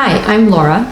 Hi, I'm Laura.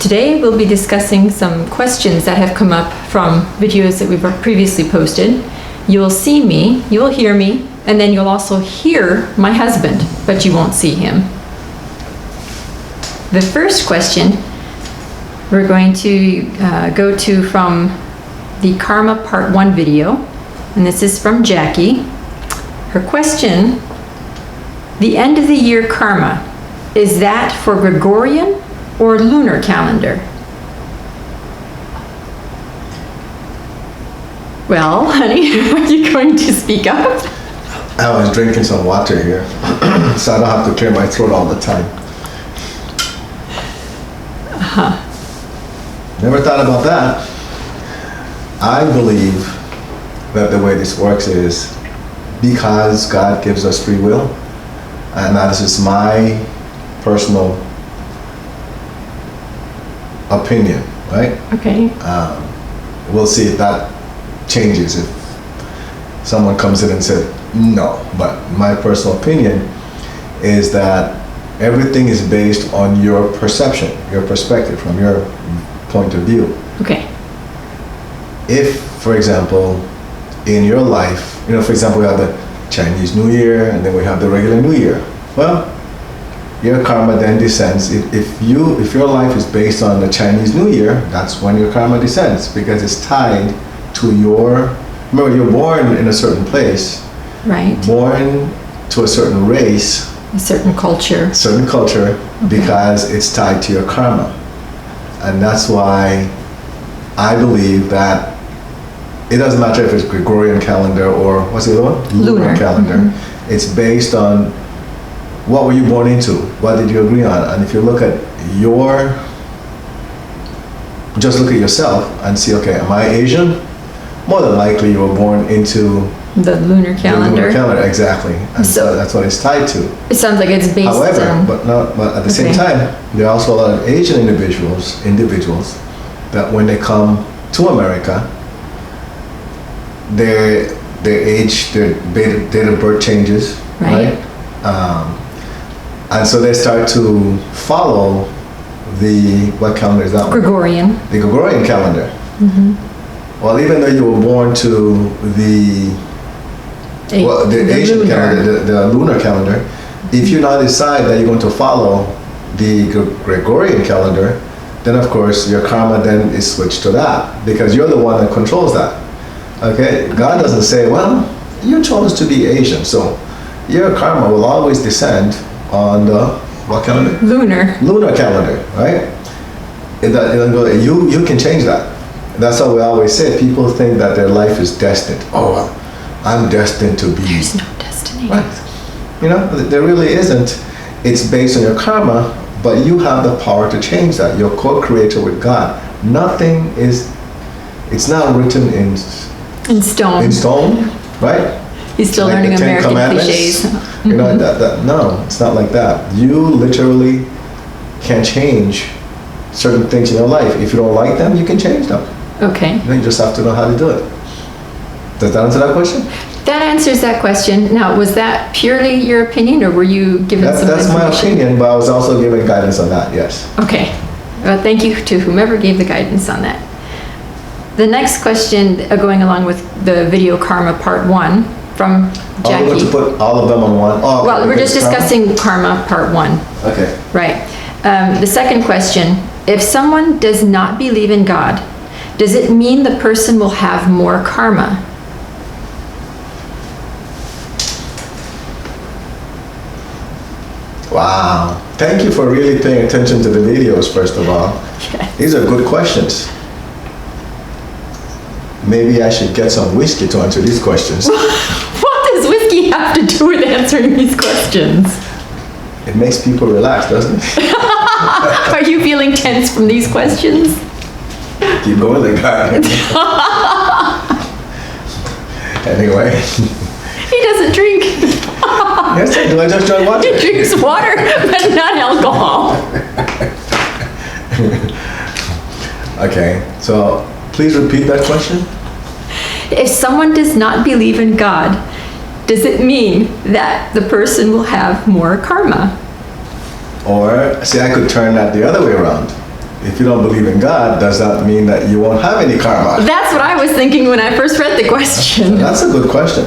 Today we'll be discussing some questions that have come up from videos that we've previously posted. You will see me, you will hear me, and then you'll also hear my husband, but you won't see him. The first question we're going to go to from the Karma Part 1 video, and this is from Jackie. Her question, the end of the year karma, is that for Gregorian or lunar calendar? Well, honey, are you going to speak up? I was drinking some water here, so I don't have to clear my throat all the time. Never thought about that. I believe that the way this works is because God gives us free will, and that is my personal opinion, right? Okay. We'll see if that changes if someone comes in and said no, but my personal opinion is that everything is based on your perception, your perspective, from your point of view. Okay. If, for example, in your life, for example, we have the Chinese New Year and then we have the regular New Year. Well, your karma then descends. If your life is based on the Chinese New Year, that's when your karma descends, because it's tied to remember, you're born in a certain place, right? Born to a certain race, a certain culture, okay. Because it's tied to your karma. And that's why I believe that it doesn't matter if it's Gregorian calendar or what's the other one? Lunar calendar. Mm-hmm. It's based on what were you born into? What did you agree on? And if you look at just look at yourself and see, okay, am I Asian? More than likely you were born into the lunar calendar. The lunar calendar, exactly. And so that's what it's tied to. It sounds like it's based on... However, but at the same time, there are also a lot of Asian individuals that when they come to America, their age, their date of birth changes, right? And so they start to follow what calendar is that one? Gregorian. The Gregorian calendar. Mm-hmm. Well, even though you were born to the Asian calendar, the lunar calendar, if you now decide that you're going to follow the Gregorian calendar, then of course your karma then is switched to that, because you're the one that controls that. Okay? God doesn't say, well, you chose to be Asian, so your karma will always descend on the what calendar? Lunar calendar, right? You can change that. That's how we always say. People think that their life is destined. Oh, well, I'm destined to be. There's no destiny. Right. There really isn't. It's based on your karma, but you have the power to change that. You're co-creator with God. Nothing is. It's not written in stone. In stone, right? He's still like learning American cliches. No, it's not like that. You literally can change certain things in your life. If you don't like them, you can change them. Okay. Then you just have to know how to do it. Does that answer that question? That answers that question. Now, was that purely your opinion, or were you given some information? That's my opinion, but I was also given guidance on that, yes. Okay. Well, thank you to whomever gave the guidance on that. The next question, going along with the video Karma Part 1 from Jackie. Are we going to put all of them on one? Oh, okay. Well, we're just discussing Karma Part 1. Okay. Right. The second question, if someone does not believe in God, does it mean the person will have more karma? Wow. Thank you for really paying attention to the videos, first of all. Yes. These are good questions. Maybe I should get some whiskey to answer these questions. What does whiskey have to do with answering these questions? It makes people relax, doesn't it? Are you feeling tense from these questions? Keep going, the guy. Anyway. He doesn't drink. Yes, I do. I just drink water. He drinks water, but not alcohol. Okay, so please repeat that question. If someone does not believe in God, does it mean that the person will have more karma? Or, see, I could turn that the other way around. If you don't believe in God, does that mean that you won't have any karma? That's what I was thinking when I first read the question. That's a good question.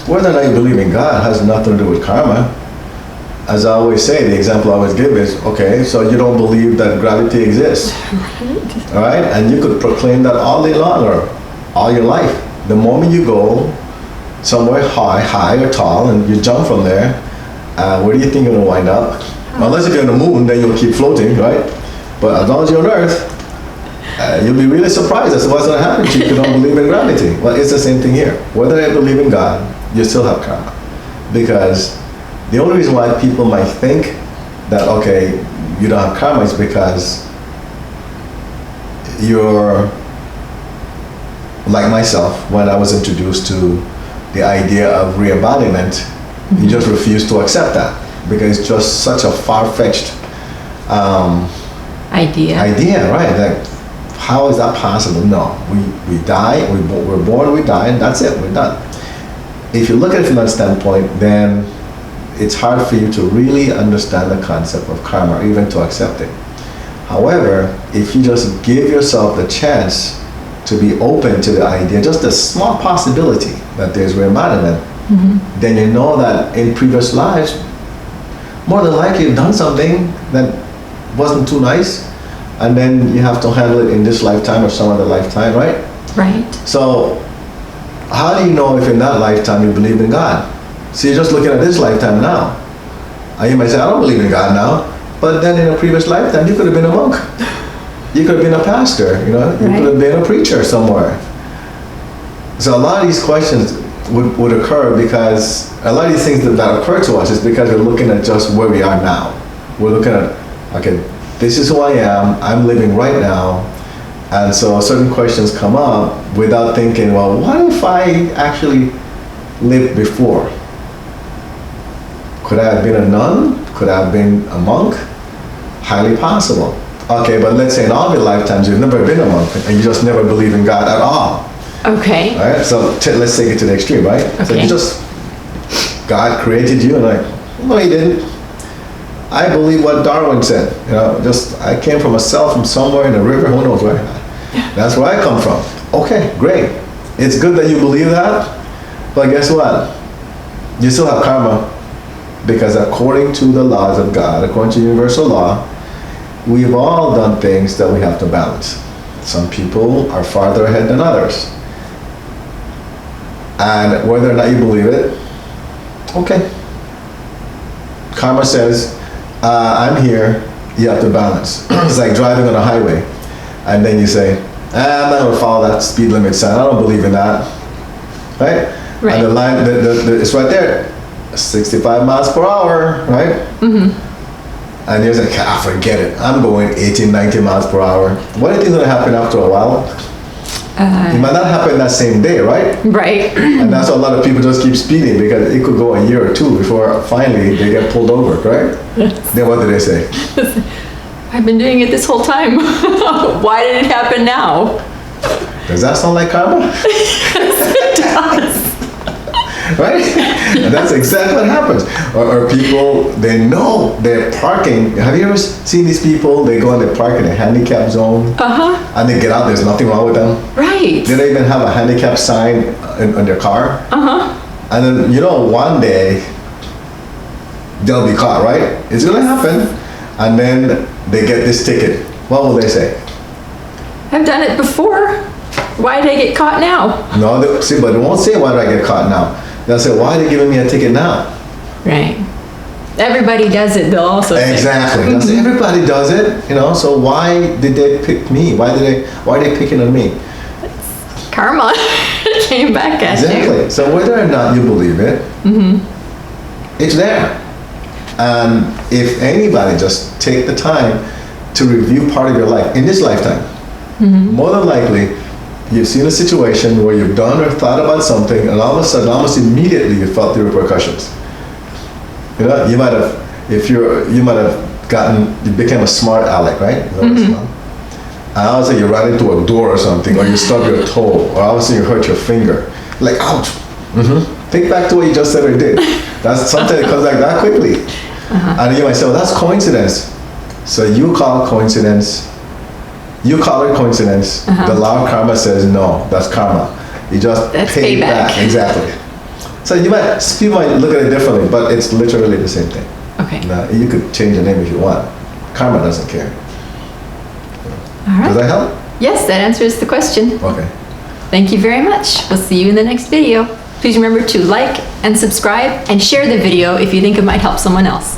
Whether or not you believe in God has nothing to do with karma. As I always say, the example I always give is, okay, so you don't believe that gravity exists. All right? And you could proclaim that all day long or all your life. The moment you go somewhere high or tall, and you jump from there, where do you think you're gonna wind up? Unless you're on the moon, then you'll keep floating, right? But as long as you're on Earth, you'll be really surprised as to what's gonna happen to you if you don't believe in gravity. Well, it's the same thing here. Whether I believe in God, you still have karma. Because the only reason why people might think that, okay, you don't have karma is because you're like myself. When I was introduced to the idea of re-embodiment, you just refuse to accept that because it's just such a far-fetched idea, right? Like, how is that possible? No, we die, we're born, we die, and that's it, we're done. If you look at it from that standpoint, then it's hard for you to really understand the concept of karma, or even to accept it. However, if you just give yourself the chance to be open to the idea, just a small possibility that there's re-embodiment, then you know that in previous lives, more than likely you've done something that wasn't too nice, and then you have to handle it in this lifetime or some other lifetime, right? Right. So, how do you know if in that lifetime you believe in God? So you're just looking at this lifetime now. And you might say, I don't believe in God now. But then in a previous lifetime, you could have been a monk. You could have been a pastor, you know? You could have been a preacher somewhere. So a lot of these questions would occur because a lot of these things that occur to us is because we're looking at just where we are now. We're looking at, okay, this is who I am. I'm living right now. And so certain questions come up without thinking, well, what if I actually lived before? Could I have been a nun? Could I have been a monk? Highly possible. Okay, but let's say in all your lifetimes you've never been a monk and you just never believe in God at all. Okay. All right, so let's take it to the extreme, right? Okay. So you just, God created you and like, no, he didn't. I believe what Darwin said. You know, just I came from a cell from somewhere in the river, who knows where. That's where I come from. Okay, great. It's good that you believe that, but guess what? You still have karma. Because according to the laws of God, according to universal law, we've all done things that we have to balance. Some people are farther ahead than others. And whether or not you believe it, okay. Karma says, I'm here, you have to balance. It's like driving on a highway. And then you say, I'm not gonna follow that speed limit sign, I don't believe in that. Right? Right. And the line, it's right there. 65 miles per hour, right? And you're like, forget it. I'm going 18, 19 miles per hour. What do you think is going to happen after a while? It might not happen that same day, right? Right. And that's why a lot of people just keep speeding because it could go a year or two before finally they get pulled over, right? Then what do they say? I've been doing it this whole time. Why did it happen now? Does that sound like karma? It does. Right? And that's exactly what happens. Or people, they know they're parking. Have you ever seen these people? They go and they park in a handicap zone. And they get out, there's nothing wrong with them. Right. They don't even have a handicap sign on their car. And then, you know, one day they'll be caught, right? It's gonna happen. And then they get this ticket. What will they say? I've done it before. Why did I get caught now? No, but they won't say, why did I get caught now? They'll say, why are they giving me a ticket now? Right. Everybody does it, they'll also say. Exactly. They'll say, everybody does it, you know, so why did they pick me? Why are they picking on me? It's karma. It came back at you. Exactly. So whether or not you believe it, it's there. And if anybody just take the time to review part of your life, in this lifetime, more than likely, you've seen a situation where you've done or thought about something and all of a sudden, almost immediately you felt the repercussions. You know, you might have you became a smart aleck, right? And all of a sudden you ran into a door or something, or you stubbed your toe, or all of a sudden you hurt your finger. Like, ouch. Think back to what you just said or did. That's something that comes back that quickly. And you might say, well, that's coincidence. So you call coincidence, you call it coincidence. The law of karma says, no, that's karma. You just That's pay payback. back. Exactly. So people might look at it differently, but it's literally the same thing. Okay. Now, you could change the name if you want. Karma doesn't care. All right. Does that help? Yes, that answers the question. Okay. Thank you very much. We'll see you in the next video. Please remember to like and subscribe and share the video if you think it might help someone else.